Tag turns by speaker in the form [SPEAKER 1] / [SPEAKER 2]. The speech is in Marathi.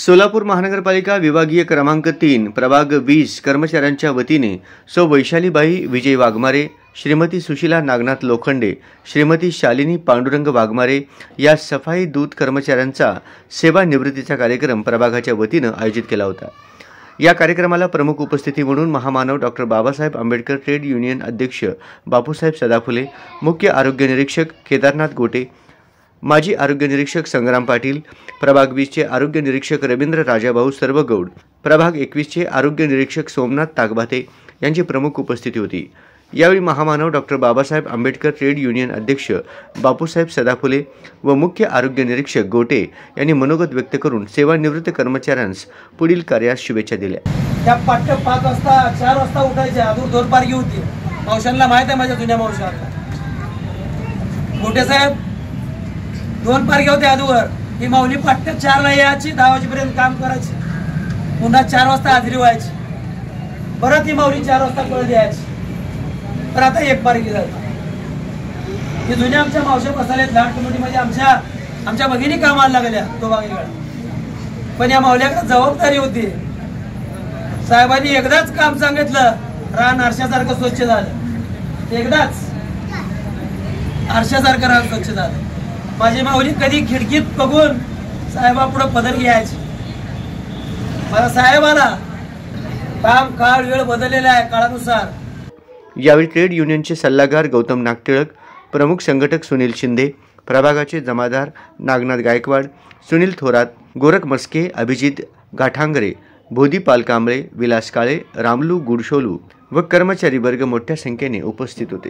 [SPEAKER 1] सोलापूर महानगरपालिका विभागीय क्रमांक 3 प्रभाग 20 कर्मचाऱ्यांच्या वतीने सौ वैशालीबाई विजय वाघमारे, श्रीमती सुशीला नागनाथ लोखंडे, श्रीमती शालिनी पांडुरंग वाघमारे या सफाई दूत कर्मचाऱ्यांचा सेवानिवृत्तीचा कार्यक्रम प्रभागाच्या वतीने आयोजित केला होता। या कार्यक्रमाला प्रमुख उपस्थिती म्हणून महामानव doctor Babasaheb Ambedkar trade union अध्यक्ष बापूसाहेब सदाफुले, मुख्य आरोग्य निरीक्षक केदारनाथ गोटे, माजी आरोग्य निरीक्षक संग्राम पाटील, प्रभाग 20 चे आरोग्य निरीक्षक रवींद्र राजाभाऊ सर्वगौड, प्रभाग 21 चे आरोग्य निरीक्षक सोमनाथ ताकबाते यांची प्रमुख उपस्थिती होती। यावेळी महामानव doctor Babasaheb Ambedkar trade union अध्यक्ष बापूसाहेब सदाफुले व मुख्य आरोग्य निरीक्षक गोटे यांनी मनोगत व्यक्त करून सेवानिवृत्त कर्मचाऱ्यांस पुढील कार्यास शुभेच्छा दिल्या।
[SPEAKER 2] त्या पट्ट 5 वाजता 4 वाजता उठायचे, अजून 2 पारगी होती। मावशांना माहित आहे, माझ्या जुन्या मावशांना गोटे साहेब 2 पारगी होते अगोदर। ही माऊली पट्ट 4 ला यायची, 10 वाजेपर्यंत काम करायची, पुन्हा 4 वाजता हाजरी व्हायची, परत ही माऊली 4 वाजता पळ द्यायची। तर आता 1 पारगी झाली। ही जुन्या आमच्या मावशा बसल्यात लहान कमिटीमध्ये आमच्या भगिनी कामाला लागल्या तो बागेकडे, पण या माऊल्याकडे जबाबदारी होती। साहेबांनी एकदाच काम सांगितलं, रान आरशासारखं स्वच्छ झालं, एकदाच आरशासारखं रान स्वच्छ झालं। माझी माऊली कधी खिडकीत बघून साहेबापुढे पदर घ्यायची। मला साहेबाला काम काळ वेळ बदललेला आहे काळानुसार।
[SPEAKER 1] यावेळी ट्रेड युनियनचे सल्लागार गौतम नागटिळक, प्रमुख संघटक सुनील शिंदे, प्रभागाचे जमादार नागनाथ गायकवाड, सुनील थोरात, गोरख मस्के, अभिजित गाठांगरे, बोधीपाल कांबळे, विलास काळे, रामलू गुडशोलू व कर्मचारी वर्ग मोठ्या संख्येने उपस्थित होते।